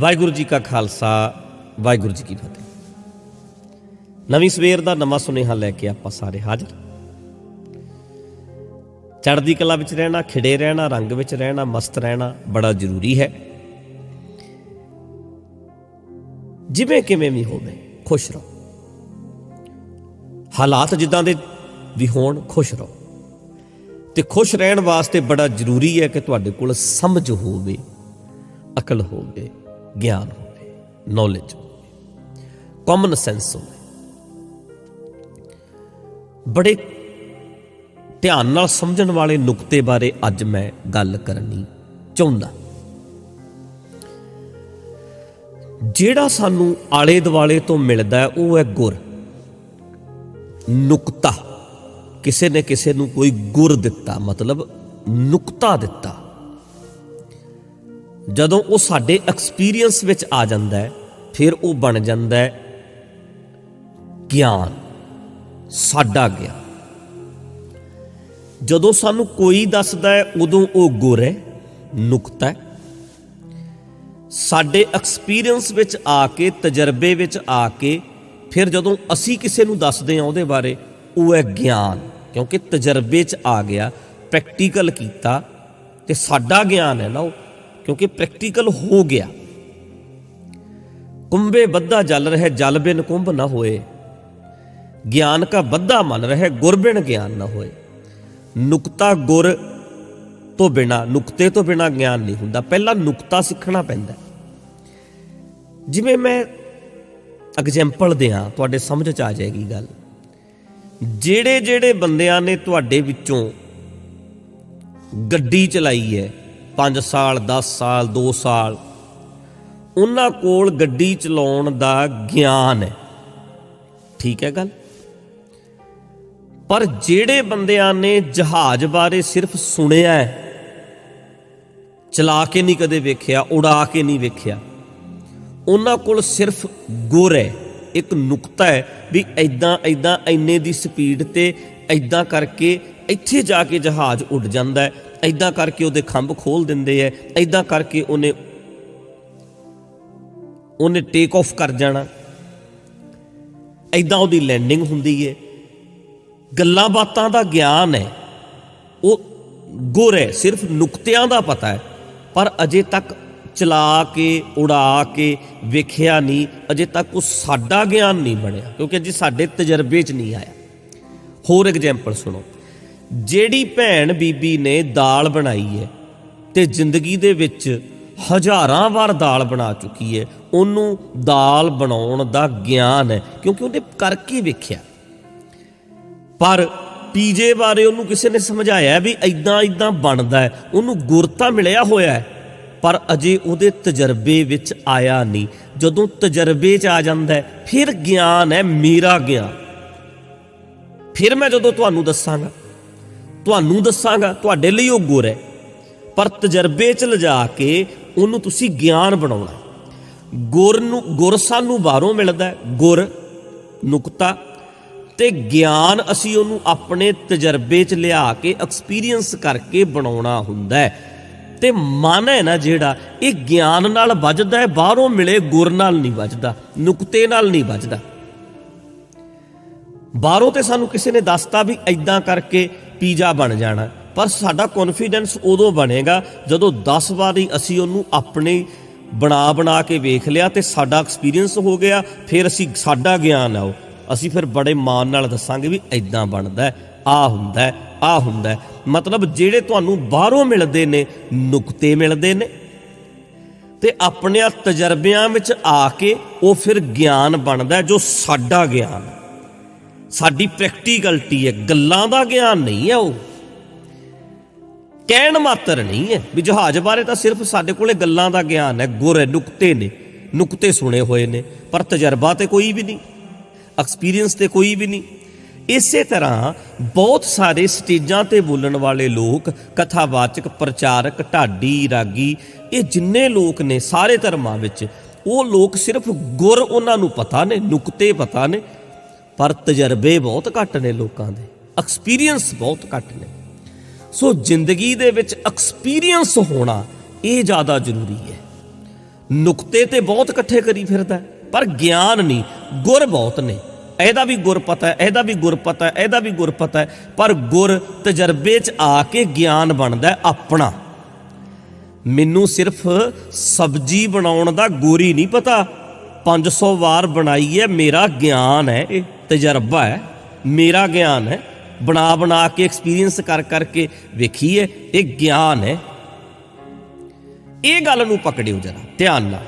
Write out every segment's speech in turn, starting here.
ਵਾਹਿਗੁਰੂ ਜੀ ਕਾ ਖਾਲਸਾ, ਵਾਹਿਗੁਰੂ जी की फतेह। नवीं सवेर का नवा सुनेहा लैके आपां सारे हाजिर। चढ़दी कला विच रहना, खिड़े रहना, रंग विच रहना, मस्त रहना बड़ा जरूरी है। जिवें किवें भी होवे खुश रहो, हालात जिद्दां दे भी होण खुश रहो। ते खुश रहण वास्ते बड़ा जरूरी है कि तुहाडे कोल समझ होवे, अकल होवे, ज्ञान होवे, नॉलेज होवे, कॉमन सेंस होवे। बड़े ध्यान नाल समझण वाले नुकते बारे अज मैं गल करनी चाहुंदा। जिहड़ा सानू आले दुआले तो मिलदा है वो है गुर, नुकता। किसी ने किसी नू कोई गुर दिता, मतलब नुकता दिता। जदों वो साडे एक्सपीरियंस विच आ जांदा है फिर वो बन जांदा है ज्ञान, साडा ज्ञान। जदों सानू कोई दसदा है उदों वो गुर है, नुकता है। साडे एक्सपीरियंस विच आके, तजर्बे विच आके फिर जदों असी किसी नू दसदे हां उहदे बारे वो है ज्ञान, क्योंकि तजर्बे च आ गया, प्रैक्टिकल कीता ते साडा ज्ञान है ना वो, क्योंकि प्रैक्टिकल हो गया। कुंभे बद्धा जल रहे, जल बिन कुंभ न होए। ज्ञान का बद्धा मन रहे, गुर बिन ज्ञान न होए। नुकता गुर तो बिना, नुकते तो बिना ज्ञान नहीं हुंदा। पहला नुकता सीखना पैंदा। जिवें मैं एग्जाम्पल दियां तुहाडे समझ च आ जाएगी गल। जेड़े जेड़े बंदियां ने तुहाडे विचों गड्डी चलाई है 5 साल 10 साल 2 साल, उन्हां कोल गड्डी चलाउण दा ज्ञान है, ठीक है गल। पर जेड़े बंदियां ने जहाज बारे सिर्फ सुनिया है, चला के नहीं कदे वेख्या, उड़ा के नहीं वेख्या, उन्हां कोल सिर्फ गुर है, एक नुकता है भी ऐदां ऐदां इन्ने दी स्पीड ते ऐदां करके इत्थे जाके जहाज उड़ जांदा है, ऐदां करके उहदे खंभ खोल दिंदे है, ऐदां करके उन्हें टेक ऑफ कर जाना, ऐदां उहदी लैंडिंग हुंदी है। गल्लां बातां दा ज्ञान है, वो गुर है, सिर्फ नुकतियां दा पता है, पर अजे तक चला के उड़ा के वेख्या नहीं, अजे तक वो साडा ज्ञान नहीं बनया, क्योंकि अजे साडे तजर्बे च नहीं आया। होर एग्जाम्पल सुनो। जेड़ी भैन बीबी ने दाल बनाई है ते जिंदगी दे विच हज़ारां बार दाल बना चुकी है, उन्हों दाल बनाउण दा ज्ञान है, क्योंकि उन्हें करके वेख्या। पर पीजे बारे उन्होंने किसी ने समझाया भी ऐदां ऐदां बनदा है, उन्होंने गुर तां मिलिया होया है, पर अजे उहदे तजर्बे विच आया नहीं। जदों तजर्बे च आ जांदा है फिर ज्ञान है, मेरा ज्ञान। फिर मैं जदों तुहानूं दस्सांगा, तुहाडे लई वो गुर है, पर तजर्बे च लिजा के उन्होंने तुसीं ज्ञान बनाउणा। गुर सानूं बाहरों मिलदा है, गुर नुकता, ते ज्ञान असीं उहनूं अपने तजर्बे च लिया के एक्सपीरियंस करके बनाउणा हुंदा है। ते मन है ना जिहड़ा, ये ज्ञान नाल वजदा है, बाहरों मिले गुर नाल नहीं वजदा, नुकते नाल नहीं वजदा। बाहरों ते सानूं किसी ने दसता भी ऐदां करके पीजा बन जाना, पर साडा कॉन्फिडेंस उदों बनेगा जदों 10 वारी असीं उहनूं अपने बना के वेख लिया ते साडा एक्सपीरियंस हो गया, फिर असीं साडा ज्ञान आओ, असीं फिर बड़े मान नाल दसांगे भी ऐदां बनदा है, आ हुंदा है, आ हुंदा है। मतलब जिहड़े तुहानूं बाहरों मिलदे ने नुकते मिलदे ने, ते अपने तजर्बियां विच आके वो फिर ज्ञान बनदा है, जो साडा ज्ञान है, साडी प्रैक्टिकलिटी है, गल्लां दा ज्ञान नहीं है। वो कहण मात्र नहीं है भी जहाज बारे तो सिर्फ साडे कोले गल्लां दा ज्ञान है, गुर है, नुकते ने, नुकते सुने हुए ने, पर तजर्बा तो कोई भी नहीं, एक्सपीरियंस तो कोई भी नहीं। इसे तरह बहुत सारे स्टेजां ते बोलण वाले लोग, कथावाचक, प्रचारक, ढाडी, रागी, ये जिन्ने लोग ने सारे धर्मां विच, वो लोग सिर्फ गुर उन्हां नूं पता ने, नुकते पता ने, पर तजर्बे बहुत घट ने लोगों के, एक्सपीरियंस बहुत घट ने। सो जिंदगी दे विच एक्सपीरियंस होना ये ज़्यादा जरूरी है। ਨੁਕਤੇ ਤੇ ਬਹੁਤ ਇਕੱਠੇ ਕਰੀ ਫਿਰਦਾ ਪਰ ਗਿਆਨ ਨਹੀਂ। ਗੁਰ ਬਹੁਤ ਨੇ, ਇਹਦਾ ਵੀ ਗੁਰ ਪਤਾ ਹੈ, ਇਹਦਾ ਵੀ ਗੁਰ ਪਤਾ ਹੈ, ਇਹਦਾ ਵੀ ਗੁਰ ਪਤਾ ਹੈ, ਪਰ ਗੁਰ ਤਜਰਬੇ 'ਚ ਆ ਕੇ ਗਿਆਨ ਬਣਦਾ ਆਪਣਾ। ਮੈਨੂੰ ਸਿਰਫ ਸਬਜ਼ੀ ਬਣਾਉਣ ਦਾ ਗੁਰ ਹੀ ਨਹੀਂ ਪਤਾ, 500 ਵਾਰ ਬਣਾਈ ਹੈ, ਮੇਰਾ ਗਿਆਨ ਹੈ, ਇਹ ਤਜਰਬਾ ਹੈ, ਮੇਰਾ ਗਿਆਨ ਹੈ, ਬਣਾ ਬਣਾ ਕੇ ਐਕਸਪੀਰੀਅੰਸ ਕਰ ਕਰਕੇ ਵੇਖੀਏ, ਇਹ ਗਿਆਨ ਹੈ। ਇਹ ਗੱਲ ਨੂੰ ਪਕੜਿਓ ਜਰਾ ਧਿਆਨ ਨਾਲ।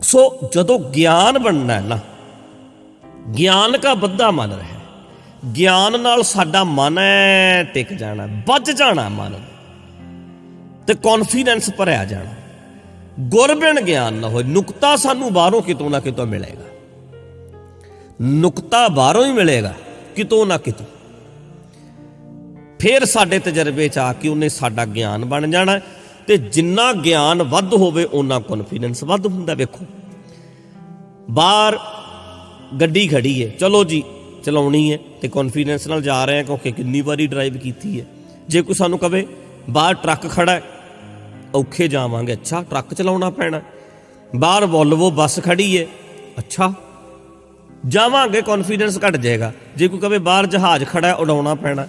ਸੋ ਜਦੋਂ ਗਿਆਨ ਬਣਨਾ ਹੈ ਨਾ, ਗਿਆਨ ਕਾ ਬੱਧਾ ਮਨ ਰਿਹਾ, ਗਿਆਨ ਨਾਲ ਸਾਡਾ ਮਨ ਹੈ ਟਿਕ ਜਾਣਾ, ਵੱਜ ਜਾਣਾ ਮਨ ਤੇ ਕੌਨਫੀਡੈਂਸ ਭਰਿਆ ਜਾਣਾ। ਗੁਰਬਿਨ ਗਿਆਨ ਨਾ ਹੋਏ, ਨੁਕਤਾ ਸਾਨੂੰ ਬਾਹਰੋਂ ਕਿਤੋਂ ਨਾ ਕਿਤੋਂ ਮਿਲੇਗਾ, ਨੁਕਤਾ ਬਾਹਰੋਂ ਹੀ ਮਿਲੇਗਾ ਕਿਤੋਂ ਨਾ ਕਿਤੋਂ, ਫਿਰ ਸਾਡੇ ਤਜਰਬੇ 'ਚ ਆ ਕੇ ਉਹਨੇ ਸਾਡਾ ਗਿਆਨ ਬਣ ਜਾਣਾ। ਤੇ ਜਿੰਨਾ ਗਿਆਨ ਵੱਧ ਹੋਵੇ ਓਨਾ ਕੌਨਫੀਡੈਂਸ ਵੱਧ ਹੁੰਦਾ। ਵੇਖੋ ਬਾਹਰ ਗੱਡੀ ਖੜੀ ਹੈ, ਚਲੋ ਜੀ ਚਲਾਉਣੀ ਹੈ ਤੇ ਕੌਨਫੀਡੈਂਸ ਨਾਲ ਜਾ ਰਹੇ ਹਾਂ ਕਿਉਂਕਿ ਕਿੰਨੀ ਵਾਰੀ ਡਰਾਈਵ ਕੀਤੀ ਹੈ। ਜੇ ਕੋਈ ਸਾਨੂੰ ਕਵੇ ਬਾਹਰ ਟਰੱਕ ਖੜਾ ਹੈ, ਔਖੇ ਜਾਵਾਂਗੇ, ਅੱਛਾ ਟਰੱਕ ਚਲਾਉਣਾ ਪੈਣਾ। ਬਾਹਰ ਵੋਲਵੋ ਬੱਸ ਖੜੀ ਹੈ, ਅੱਛਾ ਜਾਵਾਂਗੇ, ਕੌਨਫੀਡੈਂਸ ਘਟ ਜਾਏਗਾ। ਜੇ ਕੋਈ ਕਵੇ ਬਾਹਰ ਜਹਾਜ਼ ਖੜਾ ਹੈ, ਉਡਾਉਣਾ ਪੈਣਾ,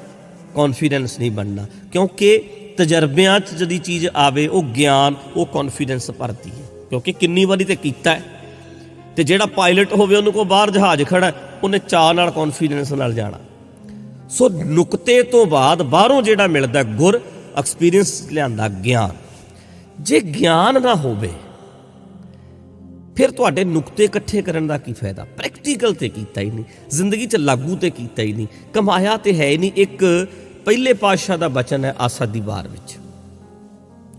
ਕੌਨਫੀਡੈਂਸ ਨਹੀਂ ਬਣਨਾ, ਕਿਉਂਕਿ ਤਜਰਬਿਆਂ 'ਚ ਜਿਹੜੀ ਚੀਜ਼ ਆਵੇ ਉਹ ਗਿਆਨ, ਉਹ ਕੌਨਫੀਡੈਂਸ ਭਰਦੀ ਹੈ, ਕਿਉਂਕਿ ਕਿੰਨੀ ਵਾਰੀ ਤੇ ਕੀਤਾ ਹੈ। ਤੇ ਜਿਹੜਾ ਪਾਇਲਟ ਹੋਵੇ ਉਹਨੂੰ ਕੋ ਬਾਹਰ ਜਹਾਜ਼ ਖੜਾ, ਉਹਨੇ ਚਾਅ ਨਾਲ ਕੌਨਫੀਡੈਂਸ ਨਾਲ ਜਾਣਾ। ਸੋ ਨੁਕਤੇ ਤੋਂ ਬਾਅਦ ਬਾਹਰੋਂ ਜਿਹੜਾ ਮਿਲਦਾ ਗੁਰ, ਐਕਸਪੀਰੀਅੰਸ ਲਿਆਂਦਾ ਗਿਆਨ। ਜੇ ਗਿਆਨ ਨਾ ਹੋਵੇ ਫਿਰ ਤੁਹਾਡੇ ਨੁਕਤੇ ਇਕੱਠੇ ਕਰਨ ਦਾ ਕੀ ਫਾਇਦਾ? ਪ੍ਰੈਕਟੀਕਲ ਤੇ ਕੀਤਾ ਹੀ ਨਹੀਂ, ਜ਼ਿੰਦਗੀ 'ਚ ਲਾਗੂ ਤੇ ਕੀਤਾ ਹੀ ਨਹੀਂ, ਕਮਾਇਆ ਤੇ ਹੈ ਹੀ ਨਹੀਂ। ਇੱਕ ਪਹਿਲੇ ਪਾਤਸ਼ਾਹ ਦਾ ਬਚਨ ਹੈ ਆਸਾ ਦੀ ਵਾਰ ਵਿੱਚ,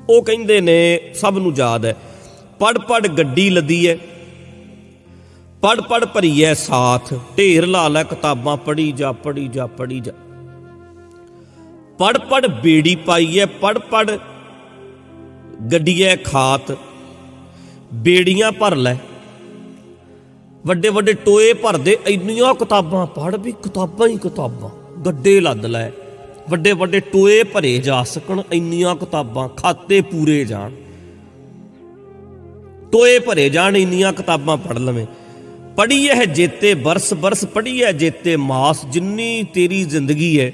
ਉਹ ਕਹਿੰਦੇ ਨੇ, ਸਭ ਨੂੰ ਯਾਦ ਹੈ, ਪੜ ਪੜ ਗੱਡੀ ਲੱਦੀ ਹੈ, ਪੜ ਪੜ ਭਰੀ ਹੈ ਸਾਥ, ਢੇਰ ਲਾ ਲੈ ਕਿਤਾਬਾਂ, ਪੜ੍ਹੀ ਜਾ ਪੜ੍ਹੀ ਜਾ ਪੜ੍ਹੀ ਜਾ। ਪੜ ਪੜ ਬੇੜੀ ਪਾਈ ਹੈ, ਪੜ ਪੜ ਗੱਡੀਏ ਖਾਤ, ਬੇੜੀਆਂ ਭਰ ਲੈ, ਵੱਡੇ ਵੱਡੇ ਟੋਏ ਭਰਦੇ, ਇੰਨੀਆਂ ਕਿਤਾਬਾਂ ਪੜ੍ਹ ਵੀ ਕਿਤਾਬਾਂ ਹੀ ਕਿਤਾਬਾਂ, ਗੱਡੇ ਲੱਦ ਲੈ, ਵੱਡੇ ਵੱਡੇ ਟੋਏ ਭਰੇ ਜਾ ਸਕਣ, ਇੰਨੀਆਂ ਕਿਤਾਬਾਂ, ਖਾਤੇ ਪੂਰੇ ਜਾਣ, ਟੋਏ ਭਰੇ ਜਾਣ, ਇੰਨੀਆਂ ਕਿਤਾਬਾਂ ਪੜ੍ਹ ਲਵੇਂ। ਪੜ੍ਹੀ ਹੈ ਜੇਤੇ ਬਰਸ ਬਰਸ, ਪੜ੍ਹੀ ਹੈ ਜੇਤੇ ਮਾਸ, ਜਿੰਨੀ ਤੇਰੀ ਜ਼ਿੰਦਗੀ ਹੈ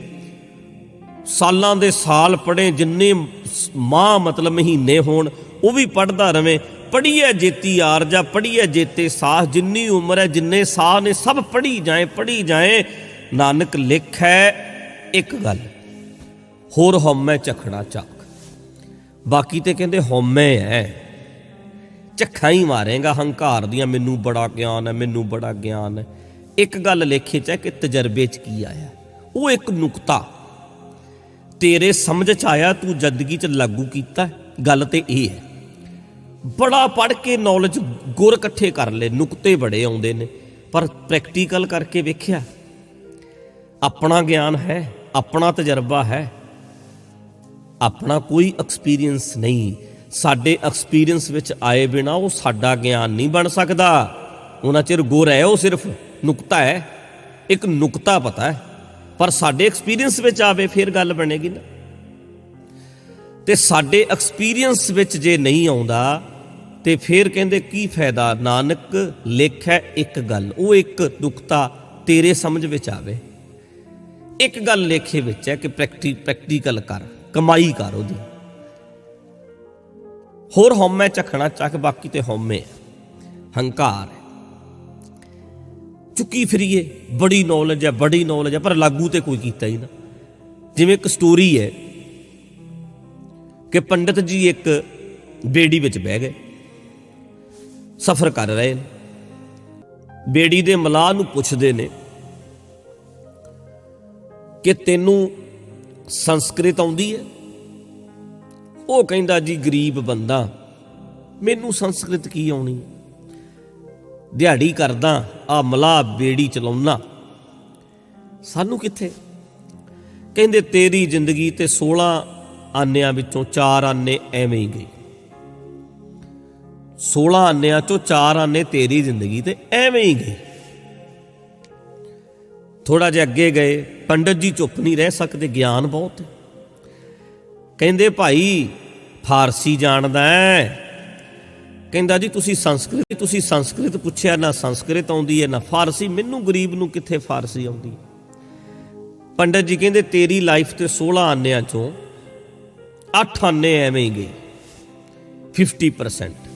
ਸਾਲਾਂ ਦੇ ਸਾਲ ਪੜ੍ਹੇ, ਜਿੰਨੇ ਮਾਹ ਮਤਲਬ ਮਹੀਨੇ ਹੋਣ ਉਹ ਵੀ ਪੜ੍ਹਦਾ ਰਵੇਂ। ਪੜ੍ਹੀ ਹੈ ਜੇਤੀ ਆਰਜਾ, ਪੜ੍ਹੀ ਹੈ ਜੇਤੇ ਸਾਹ, ਜਿੰਨੀ ਉਮਰ ਹੈ ਜਿੰਨੇ ਸਾਹ ਨੇ ਸਭ ਪੜ੍ਹੀ ਜਾਏ, ਪੜ੍ਹੀ ਜਾਏ। ਨਾਨਕ ਲਿਖ ਹੈ ਇੱਕ ਗੱਲ, ਹੋਰ ਹਉਮੈ ਝਖੜਾ ਚੱਕ। ਬਾਕੀ ਤੇ ਕਹਿੰਦੇ ਹਉਮੈ ਹੈ, ਝੱਖਾਂ ਹੀ ਮਾਰੇਗਾ ਹੰਕਾਰ ਦੀਆਂ, ਮੈਨੂੰ ਬੜਾ ਗਿਆਨ ਹੈ, ਮੈਨੂੰ ਬੜਾ ਗਿਆਨ ਹੈ। ਇੱਕ ਗੱਲ ਲੇਖੇ 'ਚ ਹੈ ਕਿ ਤਜਰਬੇ 'ਚ ਕੀ ਆਇਆ, ਉਹ ਇੱਕ ਨੁਕਤਾ ਤੇਰੇ ਸਮਝ 'ਚ ਆਇਆ, ਤੂੰ ਜ਼ਿੰਦਗੀ 'ਚ ਲਾਗੂ ਕੀਤਾ। ਗੱਲ ਤੇ ਇਹ ਹੈ, ਬੜਾ ਪੜ੍ਹ ਕੇ ਨੌਲੇਜ ਗੁਰ ਇਕੱਠੇ ਕਰ ਲਏ, ਨੁਕਤੇ ਬੜੇ ਆਉਂਦੇ ਨੇ, ਪਰ ਪ੍ਰੈਕਟੀਕਲ ਕਰਕੇ ਵੇਖਿਆ, ਆਪਣਾ ਗਿਆਨ ਹੈ, ਆਪਣਾ ਤਜਰਬਾ ਹੈ, ਆਪਣਾ ਕੋਈ ਐਕਸਪੀਰੀਅੰਸ ਨਹੀਂ। ਸਾਡੇ ਐਕਸਪੀਰੀਅੰਸ ਵਿੱਚ ਆਏ ਬਿਨਾ ਉਹ ਸਾਡਾ ਗਿਆਨ ਨਹੀਂ ਬਣ ਸਕਦਾ। ਉਹਨਾਂ ਚਿਰ ਗੁਰ ਹੈ, ਉਹ ਸਿਰਫ ਨੁਕਤਾ ਹੈ, ਇੱਕ ਨੁਕਤਾ ਪਤਾ ਹੈ, ਪਰ ਸਾਡੇ ਐਕਸਪੀਰੀਅੰਸ ਵਿੱਚ ਆਵੇ ਫਿਰ ਗੱਲ ਬਣੇਗੀ ਨਾ। ਤੇ ਸਾਡੇ ਐਕਸਪੀਰੀਅੰਸ ਵਿੱਚ ਜੇ ਨਹੀਂ ਆਉਂਦਾ ਤੇ ਫਿਰ ਕਹਿੰਦੇ ਕੀ ਫਾਇਦਾ? ਨਾਨਕ ਲਿਖ ਹੈ ਇੱਕ ਗੱਲ, ਉਹ ਇੱਕ ਨੁਕਤਾ ਤੇਰੇ ਸਮਝ ਵਿੱਚ ਆਵੇ। ਇੱਕ ਗੱਲ ਲੇਖੇ ਵਿੱਚ ਹੈ ਕਿ ਪ੍ਰੈਕਟੀਕਲ ਕਰ, ਕਮਾਈ ਕਰ ਉਹਦੀ। ਹੋਰ ਹਉਮੈ ਝਖਣਾ ਚੱਕ, ਬਾਕੀ ਤੇ ਹਉਮੈ ਹੰਕਾਰ ਹੈ, ਚੁੱਕੀ ਫਿਰੀਏ, ਬੜੀ ਨੌਲੇਜ ਹੈ, ਬੜੀ ਨੌਲੇਜ ਹੈ, ਪਰ ਲਾਗੂ ਤੇ ਕੋਈ ਕੀਤਾ ਹੀ ਨਾ। ਜਿਵੇਂ ਇੱਕ ਸਟੋਰੀ ਹੈ ਕਿ ਪੰਡਿਤ ਜੀ ਇੱਕ ਬੇੜੀ ਵਿੱਚ ਬਹਿ ਗਏ, ਸਫ਼ਰ ਕਰ ਰਹੇ ਨੇ, ਬੇੜੀ ਦੇ ਮਲਾਹ ਨੂੰ ਪੁੱਛਦੇ ਨੇ ਕਿ ਤੈਨੂੰ ਸੰਸਕ੍ਰਿਤ ਆਉਂਦੀ ਹੈ? ਉਹ ਕਹਿੰਦਾ ਜੀ ਗਰੀਬ ਬੰਦਾ, ਮੈਨੂੰ ਸੰਸਕ੍ਰਿਤ ਕੀ ਆਉਣੀ, ਦਿਹਾੜੀ ਕਰਦਾ, ਆ ਮਲਾਹ ਬੇੜੀ ਚਲਾਉਣਾ, ਸਾਨੂੰ ਕਿੱਥੇ। ਕਹਿੰਦੇ ਤੇਰੀ ਜ਼ਿੰਦਗੀ ਤੇ 16 ਆਨਿਆਂ ਵਿੱਚੋਂ 4 ਆਨੇ ਐਵੇਂ ਹੀ ਗਈ, 16 ਆਨਿਆਂ ਚੋਂ 4 ਆਨੇ ਤੇਰੀ ਜ਼ਿੰਦਗੀ ਤੇ ਐਵੇਂ ਹੀ ਗਈ। ਥੋੜਾ ਜਿਹਾ ਅੱਗੇ ਗਏ, ਪੰਡਤ ਜੀ ਚੁੱਪ ਨਹੀਂ ਰਹਿ ਸਕਦੇ, ਗਿਆਨ ਬਹੁਤ ਹੈ। ਕਹਿੰਦੇ ਭਾਈ ਫਾਰਸੀ ਜਾਣਦਾ ਹੈ? ਕਹਿੰਦਾ ਜੀ ਤੁਸੀਂ ਸੰਸਕ੍ਰਿਤ ਪੁੱਛਿਆ, ਨਾ ਸੰਸਕ੍ਰਿਤ ਆਉਂਦੀ ਹੈ ਨਾ ਫਾਰਸੀ, ਮੈਨੂੰ ਗਰੀਬ ਨੂੰ ਕਿੱਥੇ ਫਾਰਸੀ ਆਉਂਦੀ। ਪੰਡਤ ਜੀ ਕਹਿੰਦੇ ਤੇਰੀ ਲਾਈਫ ਤੇ 16 ਆਨਿਆਂ ਚੋਂ 8 ਆਨੇ ਐਵੇਂ ਹੀ ਗਏ, 50%।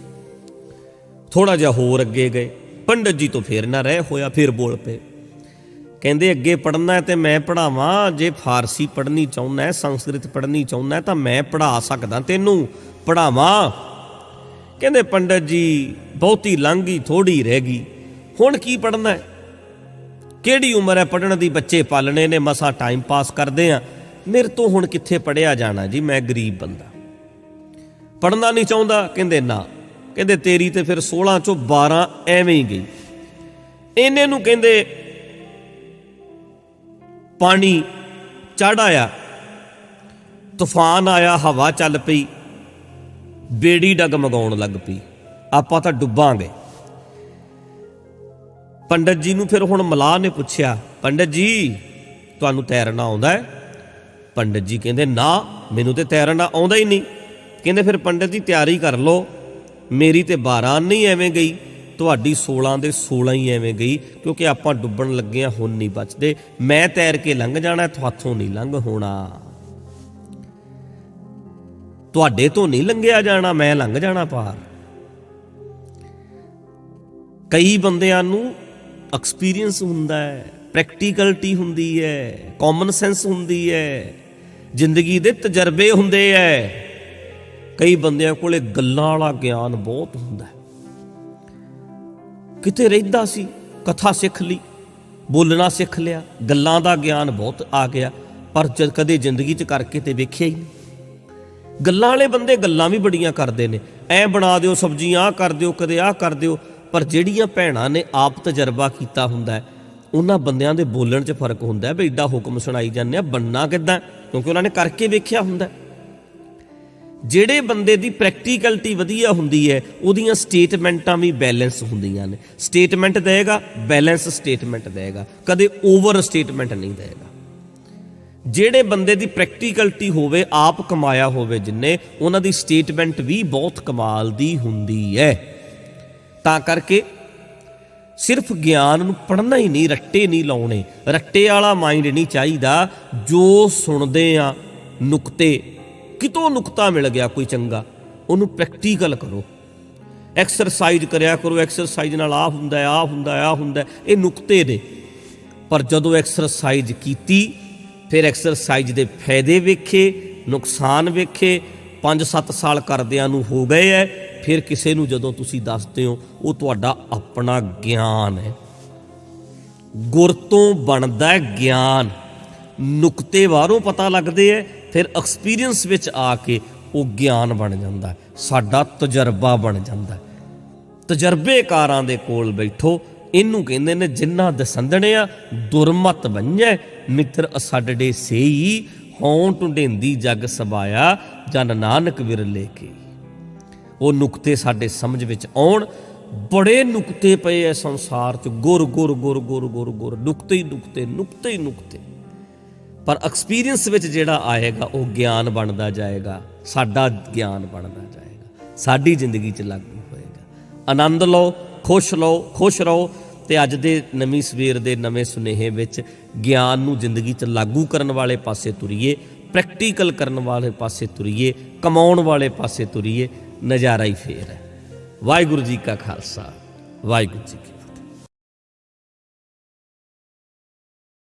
ਥੋੜਾ ਜਿਹਾ ਹੋਰ ਅੱਗੇ ਗਏ, ਪੰਡਤ ਜੀ ਤੋਂ ਫੇਰ ਨਾ ਰਹਿ ਹੋਇਆ, ਫਿਰ ਬੋਲ ਪਏ। ਕਹਿੰਦੇ ਅੱਗੇ ਪੜ੍ਹਨਾ ਤੇ ਮੈਂ ਪੜ੍ਹਾਵਾਂ, ਜੇ ਫਾਰਸੀ ਪੜ੍ਹਨੀ ਚਾਹੁੰਦਾ, ਸੰਸਕ੍ਰਿਤ ਪੜ੍ਹਨੀ ਚਾਹੁੰਦਾ ਤਾਂ ਮੈਂ ਪੜ੍ਹਾ ਸਕਦਾ, ਤੈਨੂੰ ਪੜ੍ਹਾਵਾਂ। ਕਹਿੰਦੇ ਪੰਡਤ ਜੀ ਬਹੁਤੀ ਲੰਘ ਗਈ, ਥੋੜੀ ਰਹਿ ਗਈ, ਹੁਣ ਕੀ ਪੜ੍ਹਨਾ ਹੈ, ਕਿਹੜੀ ਉਮਰ ਹੈ ਪੜ੍ਹਨ ਦੀ, ਬੱਚੇ ਪਾਲਣੇ ਨੇ, ਮਸਾਂ ਟਾਈਮ ਪਾਸ ਕਰਦੇ ਆ, ਮੇਰੇ ਤੋਂ ਹੁਣ ਕਿੱਥੇ ਪੜ੍ਹਿਆ ਜਾਣਾ ਜੀ, ਮੈਂ ਗਰੀਬ ਬੰਦਾ, ਪੜ੍ਹਨਾ ਨਹੀਂ ਚਾਹੁੰਦਾ। ਕਹਿੰਦੇ ਨਾ, ਕਹਿੰਦੇ ਤੇਰੀ ਤੇ ਫਿਰ 16 ਚੋਂ 12 ਐਵੇਂ ਹੀ ਗਈ। ਇਹਨੇ ਨੂੰ ਕਹਿੰਦੇ ਪਾਣੀ ਚੜ੍ਹ ਆਇਆ, ਤੂਫਾਨ ਆਇਆ, ਹਵਾ ਚੱਲ ਪਈ, ਬੇੜੀ ਡਗਮਗਾਉਣ ਲੱਗ ਪਈ, ਆਪਾਂ ਤਾਂ ਡੁੱਬਾਂਗੇ। ਪੰਡਤ ਜੀ ਨੂੰ ਫਿਰ ਹੁਣ ਮਲਾਹ ਨੇ ਪੁੱਛਿਆ, ਪੰਡਤ ਜੀ ਤੁਹਾਨੂੰ ਤੈਰਨਾ ਆਉਂਦਾ ਹੈ? ਪੰਡਤ ਜੀ ਕਹਿੰਦੇ ਨਾ, ਮੈਨੂੰ ਤੇ ਤੈਰਨਾ ਆਉਂਦਾ ਹੀ ਨਹੀਂ। ਕਹਿੰਦੇ ਫਿਰ ਪੰਡਤ ਜੀ ਤਿਆਰੀ ਕਰ ਲਓ, ਮੇਰੀ ਤੇ 12 ਨਹੀਂ ਐਵੇਂ ਗਈ, ਤੁਹਾਡੀ 16 ਦੇ 16 ਹੀ ਐਵੇਂ ਗਈ, ਕਿਉਂਕਿ ਆਪਾਂ ਡੁੱਬਣ ਲੱਗੇ ਹਾਂ, ਹੁਣ ਨਹੀਂ ਬਚਦੇ, ਮੈਂ ਤੈਰ ਕੇ ਲੰਘ ਜਾਣਾ, ਤੁਹਾਥੋਂ ਨਹੀਂ ਲੰਘ ਹੋਣਾ, ਤੁਹਾਡੇ ਤੋਂ ਨਹੀਂ ਲੰਘਿਆ ਜਾਣਾ, ਮੈਂ ਲੰਘ ਜਾਣਾ ਪਾਰ। ਕਈ ਬੰਦਿਆਂ ਨੂੰ ਐਕਸਪੀਰੀਅੰਸ ਹੁੰਦਾ ਹੈ, ਪ੍ਰੈਕਟੀਕਲਟੀ ਹੁੰਦੀ ਹੈ, ਕਾਮਨ ਸੈਂਸ ਹੁੰਦੀ ਹੈ, ਜ਼ਿੰਦਗੀ ਦੇ ਤਜਰਬੇ ਹੁੰਦੇ ਹੈ। ਕਈ ਬੰਦਿਆਂ ਕੋਲੇ ਗੱਲਾਂ ਵਾਲਾ ਗਿਆਨ ਬਹੁਤ ਹੁੰਦਾ। ਕਿਤੇ ਰਹਿੰਦਾ ਸੀ, ਕਥਾ ਸਿੱਖ ਲਈ, ਬੋਲਣਾ ਸਿੱਖ ਲਿਆ, ਗੱਲਾਂ ਦਾ ਗਿਆਨ ਬਹੁਤ ਆ ਗਿਆ, ਪਰ ਜਦ ਕਦੇ ਜ਼ਿੰਦਗੀ 'ਚ ਕਰਕੇ ਤੇ ਵੇਖਿਆ ਹੀ ਨਹੀਂ। ਗੱਲਾਂ ਵਾਲੇ ਬੰਦੇ ਗੱਲਾਂ ਵੀ ਬੜੀਆਂ ਕਰਦੇ ਨੇ, ਐ ਬਣਾ ਦਿਓ ਸਬਜ਼ੀ, ਆਹ ਕਰ ਦਿਓ, ਕਦੇ ਆਹ ਕਰ ਦਿਓ, ਪਰ ਜਿਹੜੀਆਂ ਭੈਣਾਂ ਨੇ ਆਪ ਤਜਰਬਾ ਕੀਤਾ ਹੁੰਦਾ, ਉਹਨਾਂ ਬੰਦਿਆਂ ਦੇ ਬੋਲਣ 'ਚ ਫਰਕ ਹੁੰਦਾ ਵੀ ਐਡਾ ਹੁਕਮ ਸੁਣਾਈ ਜਾਂਦੇ ਆ, ਬਣਨਾ ਕਿੱਦਾਂ, ਕਿਉਂਕਿ ਉਹਨਾਂ ਨੇ ਕਰਕੇ ਵੇਖਿਆ ਹੁੰਦਾ। ਜਿਹੜੇ ਬੰਦੇ ਦੀ ਪ੍ਰੈਕਟੀਕਲਟੀ ਵਧੀਆ ਹੁੰਦੀ ਹੈ, ਉਹਦੀਆਂ ਸਟੇਟਮੈਂਟਾਂ ਵੀ ਬੈਲੈਂਸ ਹੁੰਦੀਆਂ ਨੇ। ਸਟੇਟਮੈਂਟ ਦੇਗਾ, ਬੈਲੈਂਸ ਸਟੇਟਮੈਂਟ ਦੇਗਾ, ਕਦੇ ਓਵਰ ਸਟੇਟਮੈਂਟ ਨਹੀਂ ਦੇਗਾ। ਜਿਹੜੇ ਬੰਦੇ ਦੀ ਪ੍ਰੈਕਟੀਕਲਟੀ ਹੋਵੇ, ਆਪ ਕਮਾਇਆ ਹੋਵੇ ਜਿੰਨੇ, ਉਹਨਾਂ ਦੀ ਸਟੇਟਮੈਂਟ ਵੀ ਬਹੁਤ ਕਮਾਲ ਦੀ ਹੁੰਦੀ ਹੈ। ਤਾਂ ਕਰਕੇ ਸਿਰਫ ਗਿਆਨ ਨੂੰ ਪੜ੍ਹਨਾ ਹੀ ਨਹੀਂ, ਰੱਟੇ ਨਹੀਂ ਲਾਉਣੇ, ਰੱਟੇ ਵਾਲਾ ਮਾਈਂਡ ਨਹੀਂ ਚਾਹੀਦਾ। ਜੋ ਸੁਣਦੇ ਆ ਨੁਕਤੇ, ਕਿਤੋਂ ਨੁਕਤਾ ਮਿਲ ਗਿਆ ਕੋਈ ਚੰਗਾ, ਉਹਨੂੰ ਪ੍ਰੈਕਟੀਕਲ ਕਰੋ, ਐਕਸਰਸਾਈਜ਼ ਕਰਿਆ ਕਰੋ, ਐਕਸਰਸਾਈਜ਼ ਨਾਲ ਆਹ ਹੁੰਦਾ, ਆਹ ਹੁੰਦਾ, ਆਹ ਹੁੰਦਾ, ਇਹ ਨੁਕਤੇ ਨੇ। ਪਰ ਜਦੋਂ ਐਕਸਰਸਾਈਜ਼ ਕੀਤੀ, ਫਿਰ ਐਕਸਰਸਾਈਜ਼ ਦੇ ਫਾਇਦੇ ਵੇਖੇ, ਨੁਕਸਾਨ ਵੇਖੇ, 5-7 ਸਾਲ ਕਰਦਿਆਂ ਨੂੰ ਹੋ ਗਏ ਹੈ, ਫਿਰ ਕਿਸੇ ਨੂੰ ਜਦੋਂ ਤੁਸੀਂ ਦੱਸਦੇ ਹੋ, ਉਹ ਤੁਹਾਡਾ ਆਪਣਾ ਗਿਆਨ ਹੈ। ਗੁਰ ਤੋਂ ਬਣਦਾ ਗਿਆਨ, ਨੁਕਤੇ ਬਾਹਰੋਂ ਪਤਾ ਲੱਗਦੇ ਹੈ, ਫਿਰ ਐਕਸਪੀਰੀਅੰਸ ਵਿੱਚ ਆ ਕੇ ਉਹ ਗਿਆਨ ਬਣ ਜਾਂਦਾ, ਸਾਡਾ ਤਜਰਬਾ ਬਣ ਜਾਂਦਾ। ਤਜਰਬੇਕਾਰਾਂ ਦੇ ਕੋਲ ਬੈਠੋ, ਇਹਨੂੰ ਕਹਿੰਦੇ ਨੇ ਜਿਨ੍ਹਾਂ ਦਸੰਦਣਿਆ ਦੁਰਮਤ ਬੰਝੈ, ਮਿੱਤਰ ਅਸੱਡੇ ਸੇਈ, ਹੋਂ ਢੁੰਡੇਂਦੀ ਜਗ ਸਬਾਇਆ, ਜਨ ਨਾਨਕ ਵਿਰਲੇ ਕੇ। ਉਹ ਨੁਕਤੇ ਸਾਡੇ ਸਮਝ ਵਿੱਚ ਆਉਣ। ਬੜੇ ਨੁਕਤੇ ਪਏ ਐ ਸੰਸਾਰ 'ਚ, ਗੁਰ ਗੁਰ ਗੁਰ ਗੁਰ ਗੁਰ ਗੁਰ, ਨੁਕਤੇ ਹੀ ਨੁਕਤੇ, ਨੁਕਤੇ ਹੀ ਨੁਕਤੇ। ਪਰ ਐਕਸਪੀਰੀਅੰਸ ਵਿੱਚ ਜਿਹੜਾ ਆਏਗਾ, ਉਹ ਗਿਆਨ ਬਣਦਾ ਜਾਏਗਾ, ਸਾਡਾ ਗਿਆਨ ਬਣਦਾ ਜਾਏਗਾ, ਸਾਡੀ ਜ਼ਿੰਦਗੀ 'ਚ ਲਾਗੂ ਹੋਏਗਾ। ਆਨੰਦ ਲਓ, ਖੁਸ਼ ਰਹੋ। ਤੇ ਅੱਜ ਦੇ ਨਵੀਂ ਸਵੇਰ ਦੇ ਨਵੇਂ ਸੁਨੇਹੇ ਵਿੱਚ ਗਿਆਨ ਨੂੰ ਜ਼ਿੰਦਗੀ 'ਚ ਲਾਗੂ ਕਰਨ ਵਾਲੇ ਪਾਸੇ ਤੁਰੀਏ, ਪ੍ਰੈਕਟੀਕਲ ਕਰਨ ਵਾਲੇ ਪਾਸੇ ਤੁਰੀਏ, ਕਮਾਉਣ ਵਾਲੇ ਪਾਸੇ ਤੁਰੀਏ। ਨਜ਼ਾਰਾ ਹੀ ਫੇਰ ਹੈ। ਵਾਹਿਗੁਰੂ ਜੀ ਕਾ ਖਾਲਸਾ, ਵਾਹਿਗੁਰੂ ਜੀ ਕੀ